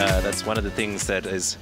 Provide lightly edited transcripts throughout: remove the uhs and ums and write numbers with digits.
That's one of the things that is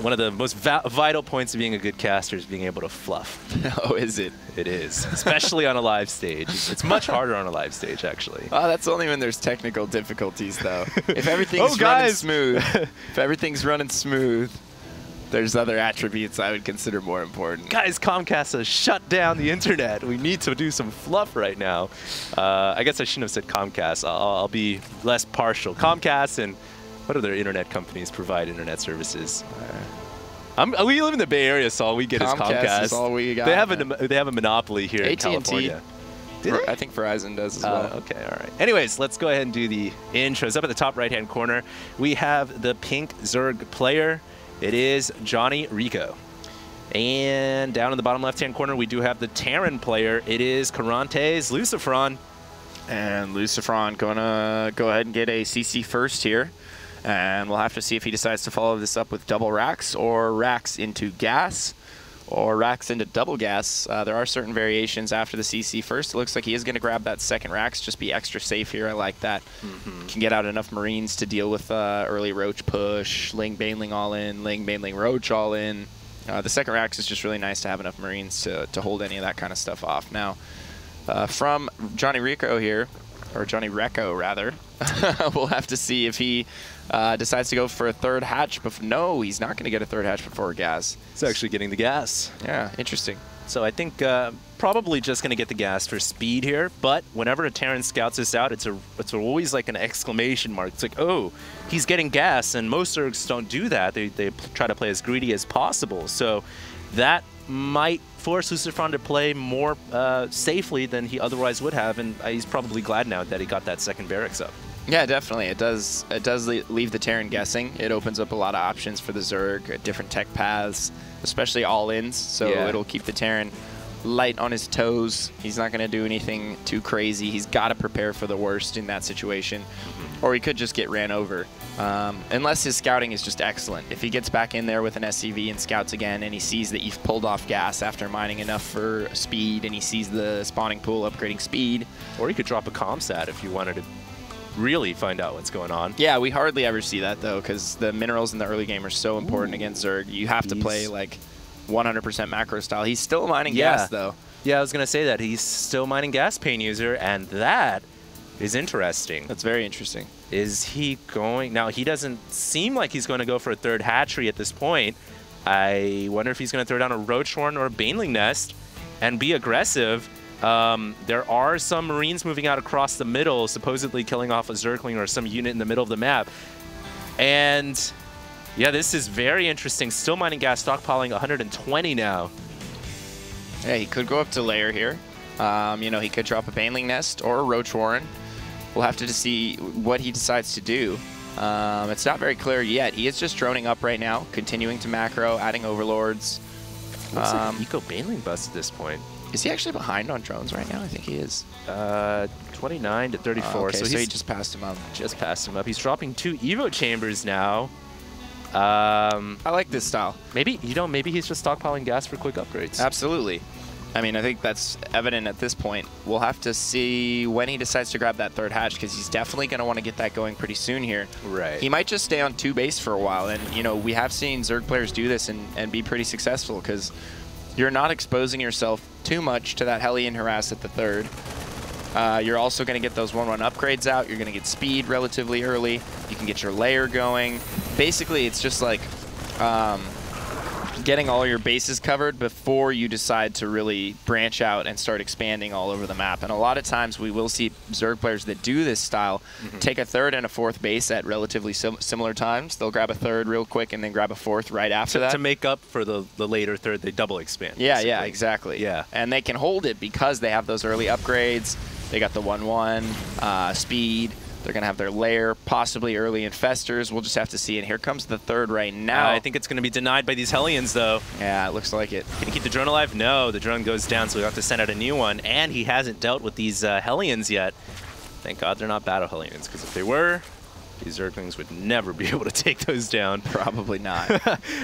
one of the most vital points of being a good caster is being able to fluff. Oh, is it? It is, especially on a live stage. It's much harder on a live stage, actually. Oh, that's only when there's technical difficulties, though. If everything's running smooth, there's other attributes I would consider more important. Guys, Comcast has shut down the internet. We need to do some fluff right now. I guess I shouldn't have said Comcast. I'll be less partial. Comcast and what other internet companies provide internet services? We live in the Bay Area, so all we get is Comcast. Is all we got. They have a monopoly here in California. I think Verizon does as well. Okay, all right. Anyways, let's go ahead and do the intros. Up at the top right-hand corner, we have the pink Zerg player. It is d.JonnyREcco. And down in the bottom left-hand corner, we do have the Terran player. It is Karont3's lucifron. And lucifron going to go ahead and get a CC first here. And we'll have to see if he decides to follow this up with double racks or racks into gas or racks into double gas. There are certain variations after the CC first. It looks like he is going to grab that second racks, just be extra safe here. I like that. Can get out enough Marines to deal with early Roach push, Ling Baneling all in, Ling Baneling Roach all in. The second racks is just really nice to have enough Marines to hold any of that kind of stuff off. Now, from d.JonnyREcco here, or d.JonnyREcco rather, we'll have to see if he decides to go for a third hatch. No, he's not going to get a third hatch before gas. He's actually getting the gas. Yeah, interesting. So I think probably just going to get the gas for speed here. But whenever a Terran scouts this out, it's always like an exclamation mark. It's like, oh, he's getting gas, and most Zergs don't do that. They try to play as greedy as possible. So that might force lucifron to play more safely than he otherwise would have, and he's probably glad now that he got that second barracks up. Yeah, definitely. It does leave the Terran guessing. It opens up a lot of options for the Zerg, different tech paths, especially all-ins, so it'll keep the Terran light on his toes. He's not going to do anything too crazy. He's got to prepare for the worst in that situation, or he could just get ran over. Unless his scouting is just excellent. If he gets back in there with an SCV and scouts again, and he sees that you've pulled off gas after mining enough for speed, and he sees the spawning pool upgrading speed. Or he could drop a comsat if you wanted to really find out what's going on. Yeah, we hardly ever see that, though, because the minerals in the early game are so important against Zerg. You have to play, like, 100% macro style. He's still mining gas, though. Yeah, I was going to say that. He's still mining gas, Pain User, and that is interesting. That's very interesting. Is he going... Now, he doesn't seem like he's going to go for a third hatchery at this point. I wonder if he's going to throw down a Roach Horn or a Baneling Nest and be aggressive. There are some Marines moving out across the middle, supposedly killing off a Zergling or some unit in the middle of the map. And, yeah, this is very interesting. Still mining gas, stockpiling 120 now. Yeah, he could go up to layer here. You know, he could drop a Baneling Nest or a Roach Warren. We'll have to see what he decides to do. It's not very clear yet. He is just droning up right now, continuing to macro, adding Overlords. Looks like Eco Baneling bust at this point. Is he actually behind on drones right now? I think he is. 29 to 34. Okay, so he just passed him up. Just passed him up. He's dropping 2 Evo chambers now. I like this style. Maybe, you know, maybe he's just stockpiling gas for quick upgrades. Absolutely. I mean, I think that's evident at this point. We'll have to see when he decides to grab that third hatch, because he's definitely going to want to get that going pretty soon here. Right. He might just stay on 2 base for a while, and, you know, we have seen Zerg players do this and be pretty successful, because you're not exposing yourself too much to that Hellion harass at the third. You're also going to get those 1-1 upgrades out. You're going to get speed relatively early. You can get your layer going. Basically, it's just like getting all your bases covered before you decide to really branch out and start expanding all over the map. And a lot of times we will see Zerg players that do this style take a third and a fourth base at relatively similar times. They'll grab a third real quick and then grab a fourth right after that. To make up for the later third, they double expand. Yeah, basically. Yeah, exactly. Yeah. And they can hold it because they have those early upgrades. They got the 1-1 speed. They're going to have their lair, possibly early infestors. We'll just have to see. And here comes the third right now. I think it's going to be denied by these Hellions, though. Yeah, it looks like it. Can he keep the drone alive? No, the drone goes down, so we have to send out a new one. And he hasn't dealt with these Hellions yet. Thank God they're not battle Hellions, because if they were, these Zerglings would never be able to take those down. Probably not.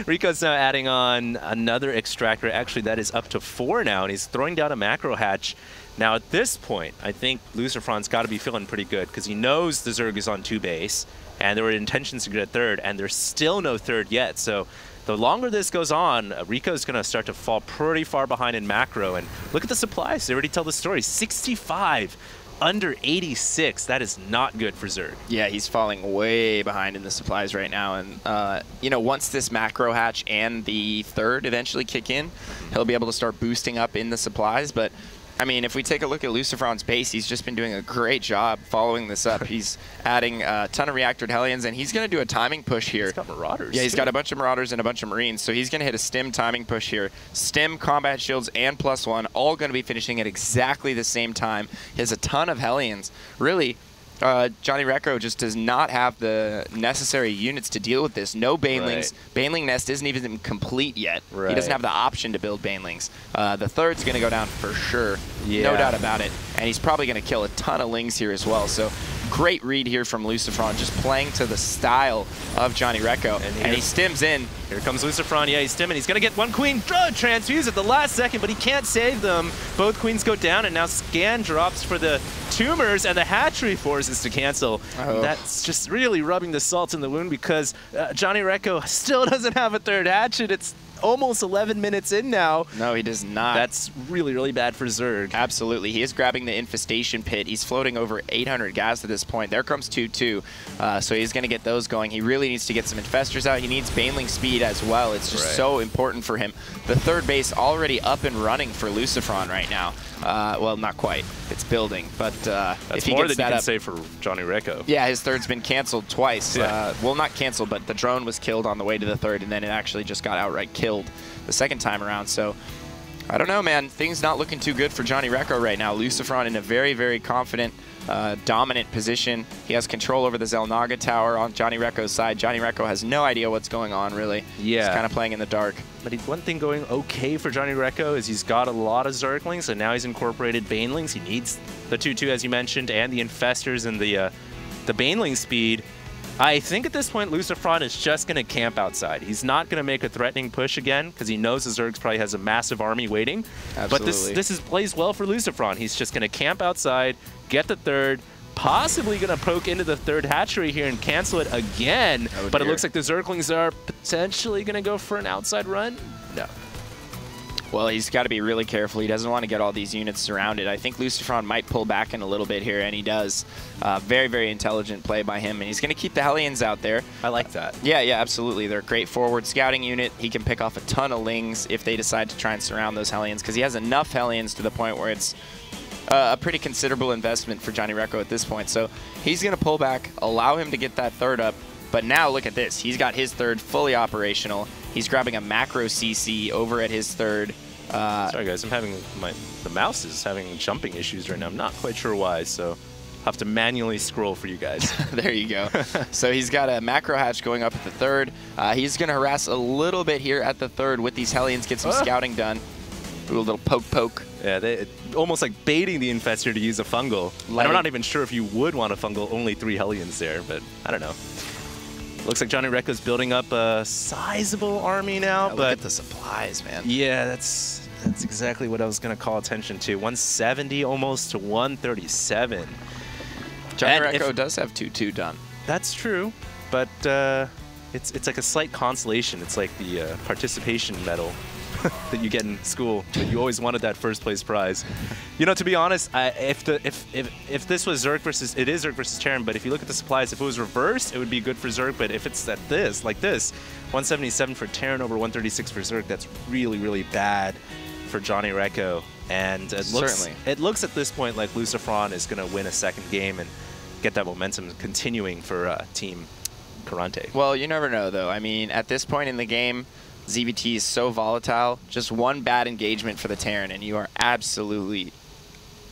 Rico's now adding on another extractor. Actually, that is up to 4 now, and he's throwing down a macro hatch. Now, at this point, I think lucifron's got to be feeling pretty good because he knows the Zerg is on 2 base, and there were intentions to get a third, and there's still no third yet. So the longer this goes on, Recco's going to start to fall pretty far behind in macro. And look at the supplies. They already tell the story. 65 under 86. That is not good for Zerg. Yeah, he's falling way behind in the supplies right now. And, you know, once this macro hatch and the third eventually kick in, he'll be able to start boosting up in the supplies. But I mean, if we take a look at lucifron's base, he's just been doing a great job following this up. He's adding a ton of reactored Hellions, and he's going to do a timing push here. He's got Marauders. Yeah, he's got a bunch of Marauders and a bunch of Marines, so he's going to hit a stim timing push here. Stim, combat shields, and +1, all going to be finishing at exactly the same time. He has a ton of Hellions. Really, d.JonnyREcco just does not have the necessary units to deal with this. No Banelings. Right. Baneling Nest isn't even complete yet. Right. He doesn't have the option to build Banelings. The third's going to go down for sure. Yeah. No doubt about it. And he's probably going to kill a ton of Lings here as well. So great read here from lucifron, just playing to the style of d.JonnyREcco. And he stims in. Here comes lucifron. Yeah, he's stimming. He's going to get one queen transfuse at the last second, but he can't save them. Both queens go down, and now Scan drops for the tumors, and the hatchery forces to cancel. Oh. That's just really rubbing the salt in the wound because d.JonnyREcco still doesn't have a third hatchet. It's almost 11 minutes in now. No, he does not. That's really, really bad for Zerg. Absolutely. He is grabbing the infestation pit. He's floating over 800 gas at this point. There comes 2-2. So he's going to get those going. He really needs to get some infestors out. He needs Baneling speed as well. It's just so important for him. The third base already up and running for lucifron right now. Well, not quite. It's building, but that's if he more gets than that you can say for d.JonnyREcco. Yeah, his third's been canceled twice. Yeah. Well, not canceled, but the drone was killed on the way to the third, and then it actually just got outright killed the second time around. So I don't know, man. Things not looking too good for d.JonnyREcco right now. lucifron in a very, very confident, dominant position. He has control over the Xel'Naga tower on d.JonnyREcco's side. d.JonnyREcco has no idea what's going on, really. Yeah. He's kind of playing in the dark. But one thing going okay for d.JonnyREcco is he's got a lot of Zerglings, and now he's incorporated Banelings. He needs the 2-2, as you mentioned, and the Infestors and the Baneling speed. I think at this point, lucifron is just going to camp outside. He's not going to make a threatening push again because he knows the Zergs probably has a massive army waiting. Absolutely. But this plays well for lucifron. He's just going to camp outside, get the third, possibly going to poke into the third hatchery here and cancel it again. Oh, but it looks like the Zerglings are potentially going to go for an outside run. No. Well, he's got to be really careful. He doesn't want to get all these units surrounded. I think lucifron might pull back in a little bit here, and he does. Very, very intelligent play by him, and he's going to keep the Hellions out there. I like that. Yeah, absolutely. They're a great forward scouting unit. He can pick off a ton of Lings if they decide to try and surround those Hellions, because he has enough Hellions to the point where it's a pretty considerable investment for d.JonnyREcco at this point. So he's going to pull back, allow him to get that third up. But now look at this. He's got his third fully operational. He's grabbing a macro CC over at his third. Sorry guys, I'm having the mouse is having jumping issues right now. I'm not quite sure why, so I'll have to manually scroll for you guys. There you go. So he's got a macro hatch going up at the third. He's going to harass a little bit here at the third with these Hellions, get some scouting done. Do a little poke. Yeah, almost like baiting the Infestor to use a fungal. And I'm not even sure if you would want a fungal, only 3 Hellions there, but I don't know. Looks like d.JonnyREcco's building up a sizable army now. Yeah, but look at the supplies, man. Yeah, that's exactly what I was going to call attention to. 170 almost to 137. d.JonnyREcco does have 2-2 done. That's true, but it's like a slight consolation. It's like the participation medal that you get in school, but you always wanted that first place prize. You know, to be honest, if this was Zerg versus, it is Zerg versus Terran, but if you look at the supplies, if it was reversed, it would be good for Zerg. But if it's like this, 177 for Terran over 136 for Zerg, that's really, really bad for d.JonnyREcco. And it looks at this point like lucifron is going to win a second game and get that momentum continuing for Team Karont3. Well, you never know, though. I mean, at this point in the game, ZVT is so volatile. Just one bad engagement for the Terran, and you are absolutely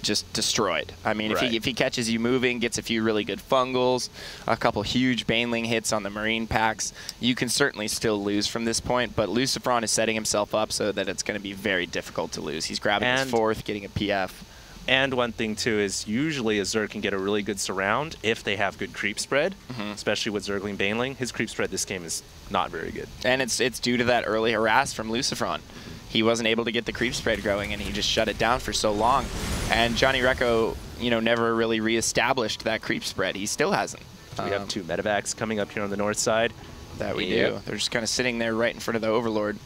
just destroyed. I mean, if he catches you moving, gets a few really good fungals, a couple huge Baneling hits on the Marine packs, you can certainly still lose from this point, but lucifron is setting himself up so that it's going to be very difficult to lose. He's grabbing his fourth, getting a PF. And one thing, too, is usually a Zerg can get a really good surround if they have good creep spread, especially with Zergling Baneling. His creep spread this game is not very good. And it's due to that early harass from lucifron. he wasn't able to get the creep spread going, and he just shut it down for so long. And JonnyREcco, you know, never really reestablished that creep spread. He still hasn't. We have 2 medevacs coming up here on the north side. That we do. They're just kind of sitting there right in front of the Overlord.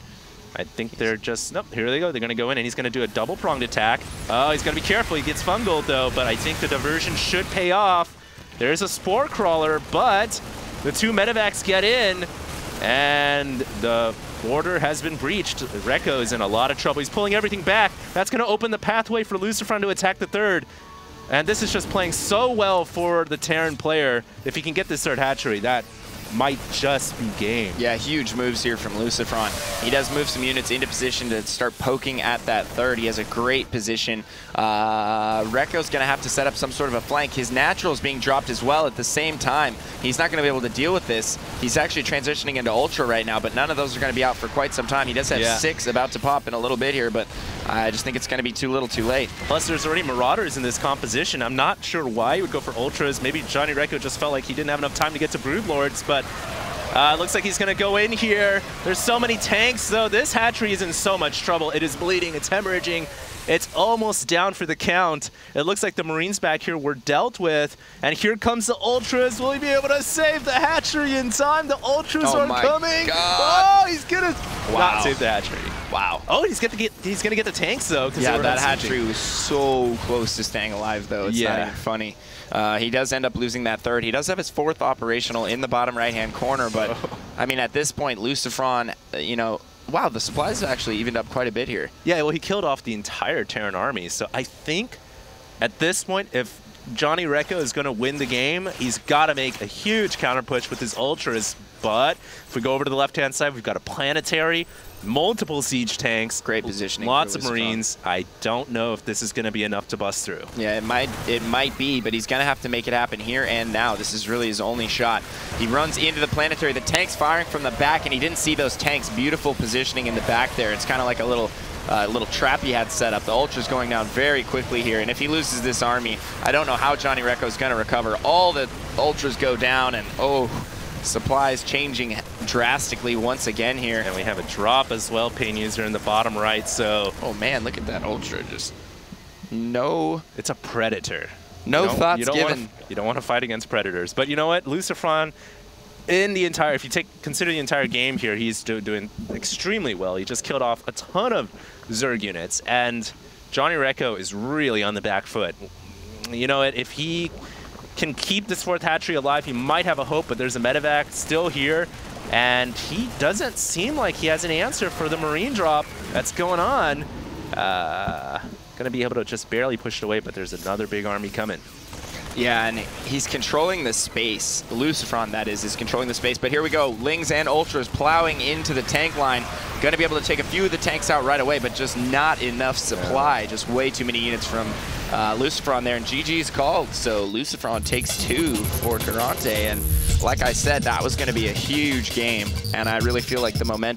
I think they're just, nope, here they go. They're going to go in, and he's going to do a double-pronged attack. Oh, he's got to be careful. He gets fungled, though, but I think the diversion should pay off. There's a Spore Crawler, but the 2 medevacs get in, and the border has been breached. Recco is in a lot of trouble. He's pulling everything back. That's going to open the pathway for lucifron to attack the 3rd. And this is just playing so well for the Terran player. If he can get this 3rd hatchery, that might just be game. Yeah, huge moves here from lucifron. He does move some units into position to start poking at that 3rd. He has a great position. Recco's going to have to set up some sort of a flank. His natural is being dropped as well at the same time. He's not going to be able to deal with this. He's actually transitioning into Ultra right now, but none of those are going to be out for quite some time. He does have 6 about to pop in a little bit here, but I just think it's going to be too little too late. Plus, there's already Marauders in this composition. I'm not sure why he would go for Ultras. Maybe JonnyREcco just felt like he didn't have enough time to get to Broodlords, but looks like he's going to go in here. There's so many tanks, though. This hatchery is in so much trouble. It is bleeding. It's hemorrhaging. It's almost down for the count. It looks like the Marines back here were dealt with. And here comes the Ultras. Will he be able to save the hatchery in time? The Ultras are coming. God. Oh, he's going to not save the hatchery. Wow. Oh, he's going to get the tanks, though. Yeah, that hatchery was so close to staying alive, though. It's not even funny. He does end up losing that 3rd. He does have his 4th operational in the bottom right-hand corner, but, I mean, at this point, lucifron, you know, wow, the supplies have actually evened up quite a bit here. Yeah, well, he killed off the entire Terran army, so I think at this point, if JonnyREcco is going to win the game, he's got to make a huge counter push with his Ultras, but if we go over to the left-hand side, we've got a Planetary, multiple siege tanks, great positioning, lots of Marines. I don't know if this is going to be enough to bust through. Yeah, it might be, but he's going to have to make it happen here and now. This is really his only shot. He runs into the Planetary. The tank's firing from the back, and he didn't see those tanks. Beautiful positioning in the back there. It's kind of like a little trap he had set up. The Ultra's going down very quickly here, and if he loses this army, I don't know how JonnyREcco is going to recover. All the Ultras go down, and supplies changing drastically once again here. And we have a drop as well, pain user in the bottom right, so... Oh man, look at that Ultra, just no... It's a Predator. No thoughts given. You don't want to fight against Predators. But you know what? lucifron, in the entire... If you consider the entire game here, he's doing extremely well. He just killed off a ton of Zerg units, and JonnyREcco is really on the back foot. You know what? If he can keep this 4th hatchery alive, he might have a hope, but there's a medevac still here, and he doesn't seem like he has an answer for the Marine drop that's going on. Gonna be able to just barely push it away, but there's another big army coming. Yeah, and he's controlling the space. The lucifron, that is controlling the space. But here we go. Lings and Ultras plowing into the tank line. Going to be able to take a few of the tanks out right away, but just not enough supply. Just way too many units from lucifron there. And GG's called, so lucifron takes 2 for Karont3. And like I said, that was going to be a huge game. And I really feel like the momentum